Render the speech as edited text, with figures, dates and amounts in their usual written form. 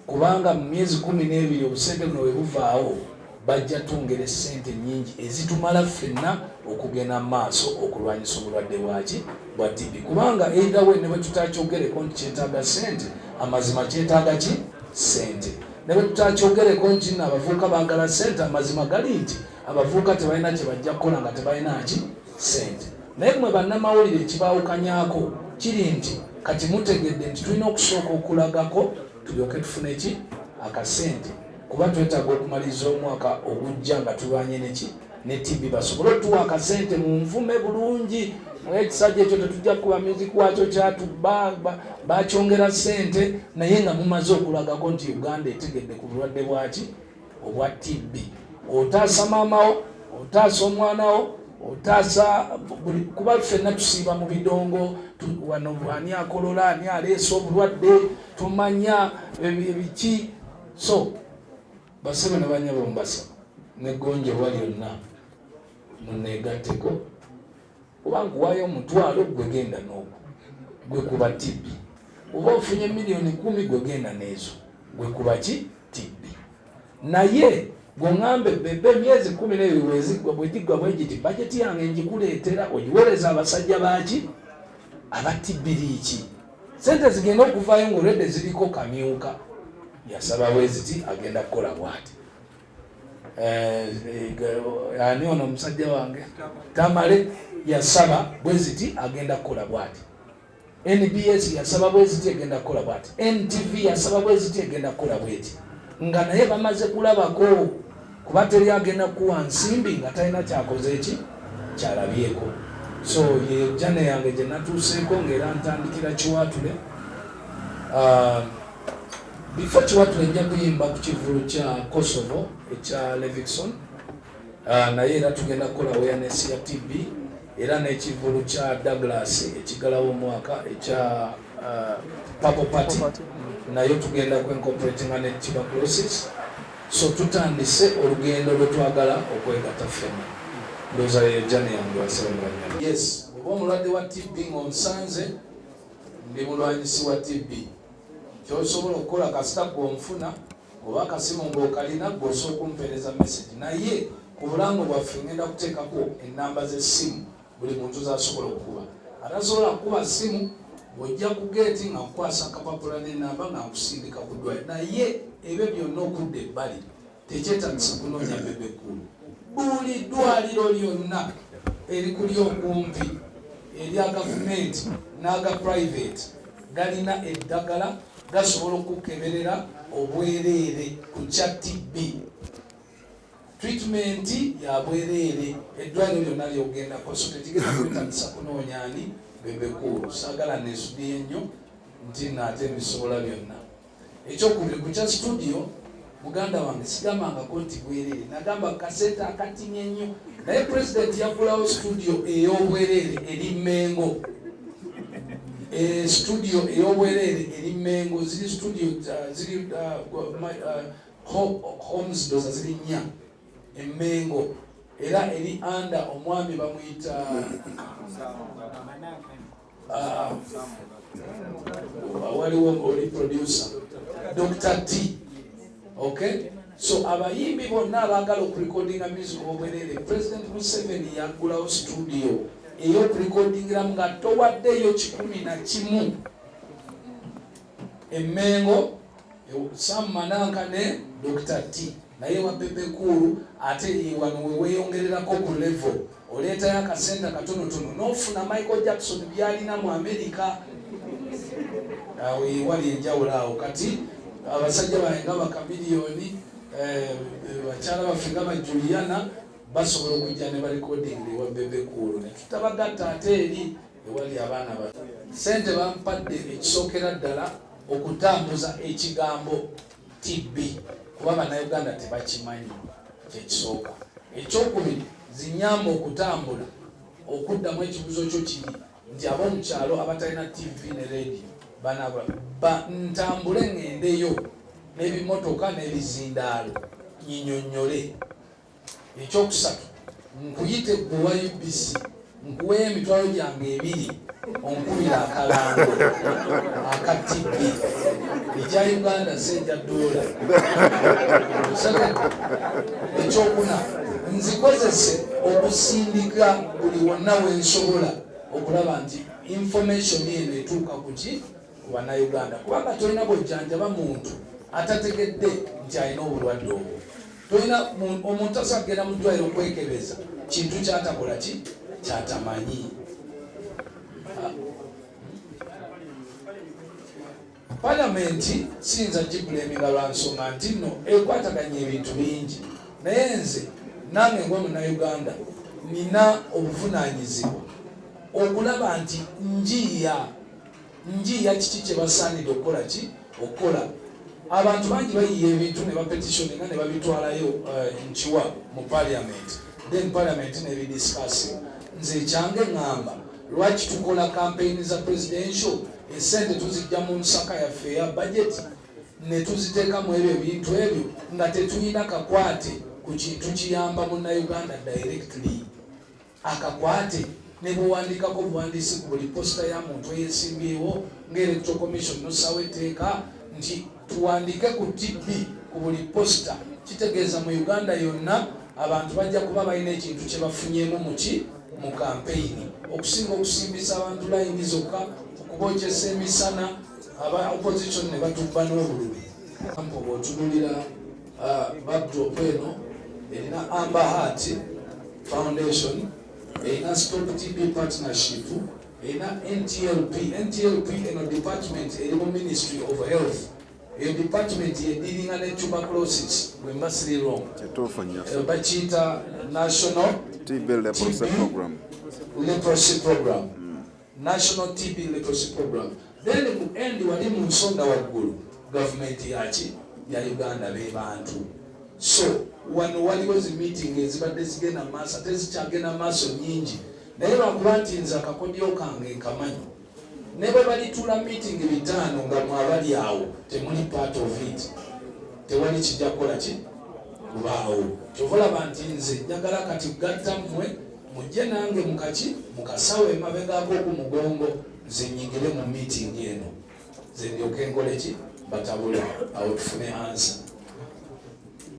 kubanga mu myezi 12 obusente buno bwe buvaawo bajja twongera ssente nnyingi ezitumala ffenna okugenda maaso okulwanyisa obulwadde bwa TB. kubanga either way ne bwe tutakyogereko nti kyetaaga ssente, amazima kyetaaga ki ssente. ne bwe tutakyogereko nti abavubuka baagala ssente, amazima gali nti abavubuka tebalina kye bajja kukola nga tebalina ki ssente. naye mwe bannamawulire ekibaawukanyaako kiri nti kati mutegedde nti tulina okusooka okulagako tulyoke tufune ki akasente, kuba twetaaga okumaliriza omwaka ogujja nga tulwanye ne TB. basobole otuwa akasente mu nvume bulungi. Ekisajja ekyo tetujja kuba music wakyo kyatubba bakyongera ssente, naye nga mumaze okulagako nti Uganda etegedde ku bulwadde bwaki obwa TB. Otaasa maamawo, otaasa omwanawo, otaasa kuba ffenna tusiiba mu bidongo wano, ani akolola, ani aleese obulwadde, tumanya ebiki. So basebe ne banyabo mbasaba negonjebwa lyonna muneegatteko, kubanga waayo omutwalo gwe genda n'ogwo gwe kuba TB. oba ofunye miliyoni 10 gwe genda n'ezo gwe kuba ki TB. naye gweŋŋambe bebe emyezi 12 bwe gigwa bwe giti bajeti yange njikuleetera ogiwereza abasajja baaki aba TB liiki, sente zigenda okuvaayo ng'olwedde ziriko kamyuka. yasaba bweziti agenda kukola bwati. Ani ono omusajja wange Tamale yasaba bweziti agenda kukola bwati. NBS yasaba bweziti agenda kukola bwati. NTV yasaba bweziti agenda kukola bweti. nga naye bamaze kulabako kuba teri agenda kuwa nsimbi nga talina kyakoze eki kyalabyeko. So ye jane yange gye natuuseeko ng'era ntandikira Kiwatule. Before Kiwatule njja kuyimba ku kivulu kya Kosovo ekya Levikson, naye era tugenda kukola awareness ya TB, era n'ekivulu kya Douglas ekigalawo omwaka ekya Purple Party nayo tugenda kwencorporatinga ne tuberculosis. So tutandise olugendo lwe twagala okwegatta ffenna. Ndowooza ye jane yange wasebanya. Yes, oba omulwadde wa TB ng'onsanze ndi mulwanyisi wa TB, kyosobola okukola kasita gw'onfuna oba akasimu ng'okalina gw'osooka okumpeereza message. naye ku bulango bwaffe ngenda kuteekako ennamba z'essimu buli muntu z'asobola okukuba. atasobola kukuba ssimu ojja ku geeti nga nkwasa akapapula n'ennamba nga nkusindika ku ddwaliro. naye ebyo byonna okudda ebbali tekyetagisa kunoonya bebe kkulu. buli ddwaliro lyonna erikuli okumpi erya gavumenti n'aga private galina eddagala gasobola okukeberera obwereere ku kya TB. treatment ya bwereere eddwaliro lyonna lyogendako, so tetigenda kwetagisa kunoonya ani bebekulu. saagala neesudye nnyo nti naate ebisobola byonna. ekyokubiri ku kya studio, muganda wange sigambangako nti bwereere, nagamba kasente akatinye nnyo. naye president yagulawo studio ey'obwereere eri Mengo. Studio ey'obwereere eri Mengo, ziri studio ziri homes doza ziri 4 eMengo, era eri under omwami bamuyita waliwo oli producer Dr. T. Okay, so abayimbi bonna abaagala okurecordinga music obwereere, President Museveni yagulawo studio ey'okurecordingiramu nga towaddeyo 11 eMengo, Sam Mananka ne Dr. T. naye wa Pepe Kulu ate wano weeyongererako ku level, oleetayo akasente katonotono n'ofuna Michael Jackson byalina mu America. wali enjawulo awo. kati abasajja bange nga bakamiliyoni, bakyala baffe nga Juliana basobola okujja ne barekodinga ewa Bebe Kulu, ne tutabagatta ate eri ewali abaana bato. Sente bampadde ekisookera ddala okutambuza ekigambo TB, kuba Bannayuganda tebakimanyi kyekisooka. ekyokubiri, zinyamba okutambula okuddamu ekibuzo kyo kiri nti ab'omukyalo abatalina TV ne radio ntambule ngendeyo n'ebimotoka n'ebizindaalo nyinyonnyole. ekyokusatu, nkuyite gwe wa UBC nkuwe emitwalo gyange 2 onkubira akalango akatibi ekya Uganda sejja dola ekyokuna nzikozese okusindika buli wonna wensobola okulaba nti information eno etuuka kuki ku bannayuganda kubanga tolina bwojjanjaba muntu atategedde nti alina obulwadde obwo. Tolina omuntu asagenda mu ddwaliro okwekebeza kintu kyatakola ki kyatamanyi. Palamenti siyinza gibuleminga lwa nsonga nti nno ekwataganya ebintu bingi, naye nze nange ng'omunnayuganda nina obuvunaanyizibwa okulaba nti njiya kiki kye basaanidde okukola ki okukola. Abantu bangi bayiya ebintu ne bapetitioni nga ne babitwalayo nkiwa mu parliament, then parliament nebidiscussing. Nze ekyange ngamba lwaki tukola campaign za presidential esente tuzijja mu nsaka yaffe eya budget ne tuziteeka mu ebyo ebintu ebyo nga tetulina kakwate ku kintu kiyamba munnayuganda directly. Akakwate ne bwewandikako buwandiisi ku buli posita ya muntu eyesimbyewo ng'electoral commission nosawo etteeka nti tuwandike ku TB ku buli posita, kitegeeza mu Uganda yonna abantu bajja kuba balina ekintu kye bafunyemu mu kampeyini okusinga okusimbisa abantu layini zokka okubokyesa emisana aba opposition ne batubba n'obululu. Kampo bw'otunulira backdrop eno erina Amber Heart Foundation, erina Stop TB Partnership, erina NTLP eno department eri mu Ministry of Health. Eyo department yediringa ne tuberculosis bwemba siri wrong. Bakiyita National TB Leprosy Program. National TB Leprosy Program. Then mu end wali mu nsonda waggulu government ya Uganda be bantu. So wano waliwo zi meeting ezibadde zigenda maaso tezikyagenda maaso nyingi, naye lwakuba nti nze akakodyo kange nkamanyi ne bwe balitula meeting 5 nga mwabali awo temuli part of it, tewali kijja kukola ki kubaawo. Kyova olaba nti nze njagala kati gatta mmwe mujje nange mukaki mukasawo emabegako ku mugongo nze nyingire mu meeting eno, nze ndyoke nkole ki batabula awo tufune answer.